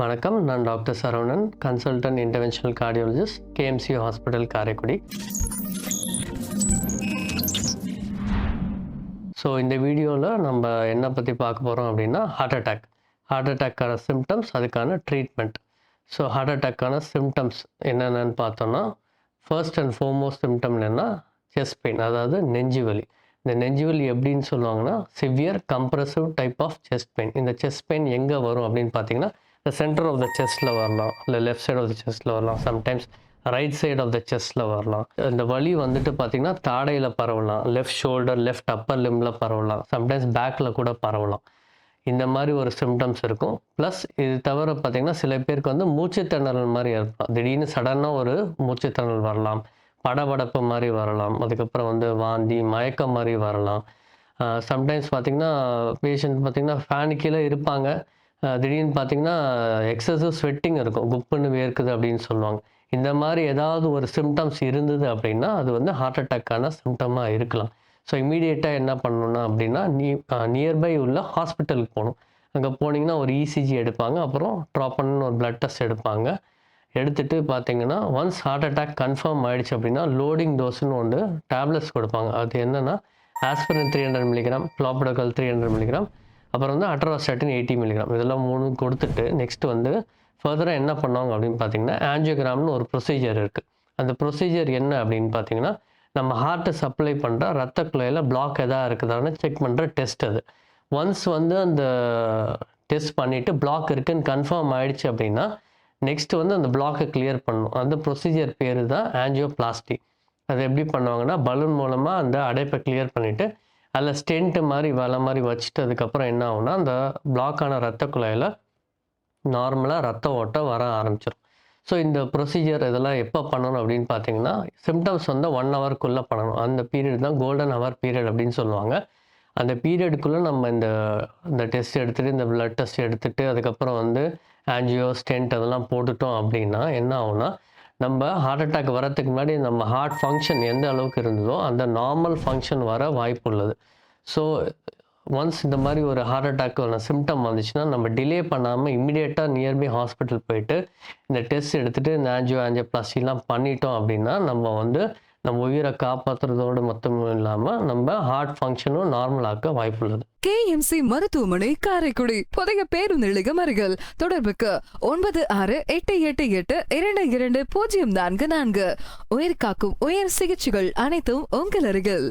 வணக்கம். நான் doctor Saravanan, consultant interventional cardiologist, KMC hospital Karaikudi. So இந்த வீடியோவில் நம்ம என்ன பற்றி பார்க்க போகிறோம் அப்படின்னா ஹார்ட் அட்டாக்கான சிம்டம்ஸ், அதுக்கான ட்ரீட்மெண்ட். ஸோ ஹார்ட் அட்டாக்கான சிம்டம்ஸ் என்னென்னு பார்த்தோன்னா, ஃபர்ஸ்ட் அண்ட் ஃபோர்மோஸ்ட் சிம்டம் என்னென்னா செஸ்ட் பெயின், அதாவது நெஞ்சு வலி. இந்த நெஞ்சு வலி எப்படின்னு சொல்லுவாங்கன்னா severe compressive type of chest pain. இந்த செஸ்ட் பெயின் எங்கே வரும் அப்படின்னு பார்த்தீங்கன்னா, the center of the chestல வரலாம், இல்லை லெஃப்ட் சைட் ஆஃப் த செஸ்ட்டில் வரலாம், sometimes right side of the செஸ்ட்டில் வரலாம். இந்த வலி வந்துட்டு பார்த்திங்கன்னா தாடையில் பரவலாம், லெஃப்ட் ஷோல்டர், லெஃப்ட் அப்பர் லிம்பில் பரவலாம், சம்டைம்ஸ் பேக்கில் கூட பரவலாம். இந்த மாதிரி ஒரு சிம்டம்ஸ் இருக்கும். ப்ளஸ் இது தவிர பார்த்திங்கன்னா சில பேருக்கு வந்து மூச்சுத்திணறல் மாதிரி இருக்கலாம். திடீர்னு சடனாக ஒரு மூச்சுத்திணறல் வரலாம், படபடப்பு மாதிரி வரலாம், அதுக்கப்புறம் வந்து வாந்தி, மயக்கம் மாதிரி வரலாம். சம்டைம்ஸ் பார்த்திங்கன்னா பேஷண்ட் பார்த்திங்கன்னா ஃபேனு கீழே இருப்பாங்க, திடீர்னு பார்த்திங்கன்னா எக்ஸசிவ் ஸ்வெட்டிங் இருக்கும், குப்புன்னு வேர்க்குது அப்படின்னு சொல்லுவாங்க. இந்த மாதிரி ஏதாவது ஒரு சிம்டம்ஸ் இருந்தது அப்படின்னா அது வந்து ஹார்ட் அட்டாக்கான சிம்டமாக இருக்கலாம். ஸோ இமீடியட்டாக என்ன பண்ணணுன்னா அப்படின்னா நியர்பை உள்ள ஹாஸ்பிட்டலுக்கு போகணும். அங்கே போனீங்கன்னா ஒரு இசிஜி எடுப்பாங்க, அப்புறம் ட்ராப்பன்னு ஒரு பிளட் டெஸ்ட் எடுப்பாங்க. எடுத்துகிட்டு பார்த்தீங்கன்னா ஒன்ஸ் ஹார்ட் அட்டாக் கன்ஃபார்ம் ஆகிடுச்சு அப்படின்னா லோடிங் டோஸ்ன்னு ஒன்று டேப்லெட்ஸ் கொடுப்பாங்க. அது என்னென்னா ஆஸ்பிரின் 300 மில்லிகிராம், கிளாபிடோகல் 300 மில்லிகிராம், அப்புறம் வந்து அட்ராஸ்டாட்டின் 80 மில்லிகிராம், இதெல்லாம் 3 கொடுத்துட்டு நெக்ஸ்ட்டு வந்து ஃபர்தராக என்ன பண்ணுவாங்க அப்படின்னு பார்த்தீங்கன்னா ஆஞ்சியோகிராம்னு ஒரு ப்ரொசீஜர் இருக்குது. அந்த ப்ரொசீஜர் என்ன அப்படின்னு பார்த்தீங்கன்னா, நம்ம ஹார்ட்டை சப்ளை பண்ணுற ரத்த குழாயில் பிளாக் எதாவது இருக்குதான்னு செக் பண்ணுற டெஸ்ட் அது. ஒன்ஸ் வந்து அந்த டெஸ்ட் பண்ணிவிட்டு பிளாக் இருக்குதுன்னு கன்ஃபார்ம் ஆகிடுச்சு அப்படின்னா நெக்ஸ்ட்டு வந்து அந்த பிளாக்கை கிளியர் பண்ணணும். அந்த ப்ரொசீஜர் பேர் தான் ஆஞ்சியோபிளாஸ்டி. அது எப்படி பண்ணுவாங்கன்னா பலூன் மூலமாக அந்த அடைப்பை கிளியர் பண்ணிவிட்டு அதில் ஸ்டென்ட்டு மாதிரி வலை மாதிரி வச்சுட்டு அதுக்கப்புறம் என்ன ஆகுனா அந்த பிளாக்கான ரத்த குழாயில் நார்மலாக ரத்த ஓட்டம் வர ஆரம்பிச்சிடும். ஸோ இந்த ப்ரொசீஜர் இதெல்லாம் எப்போ பண்ணணும் அப்படின்னு பார்த்தீங்கன்னா சிம்டம்ஸ் வந்து 1 ஹவருக்குள்ளே பண்ணணும். அந்த பீரியட் தான் கோல்டன் ஹவர் பீரியட் அப்படின்னு சொல்லுவாங்க. அந்த பீரியடுக்குள்ளே நம்ம இந்த டெஸ்ட் எடுத்துகிட்டு, இந்த பிளட் டெஸ்ட் எடுத்துகிட்டு, அதுக்கப்புறம் வந்து ஆஞ்சியோ, ஸ்டென்ட் அதெல்லாம் போட்டுட்டோம் அப்படின்னா என்ன ஆகுனா, நம்ம ஹார்ட் அட்டாக் வரத்துக்கு முன்னாடி நம்ம ஹார்ட் ஃபங்க்ஷன் எந்த அளவுக்கு இருந்ததோ அந்த நார்மல் ஃபங்க்ஷன் வர வாய்ப்பு உள்ளது. ஸோ ஒன்ஸ் இந்த மாதிரி ஒரு ஹார்ட் அட்டாக்கான சிம்டம் வந்துச்சுன்னா நம்ம டிலே பண்ணாமல் இம்மிடியேட்டாக நியர்பை ஹாஸ்பிட்டல் போயிட்டு இந்த டெஸ்ட் எடுத்துகிட்டு இந்த ஆஞ்சியோபிளாஸ்டிலாம் பண்ணிட்டோம் அப்படின்னா நம்ம உயிரை காப்பாற்றுறதோடு மட்டும் இல்லாமல் நம்ம ஹார்ட் ஃபங்க்ஷனும் நார்மலாக்க வாய்ப்புள்ளது. கேஎம்சி மருத்துவமனை காரைக்குடி, புதிய பேருந்து நிலையம் அருகில். தொடர்புக்கு 9688822044. உயிர் காக்கும் உயர் சிகிச்சைகள் அனைத்தும் உங்கள் அருகில்.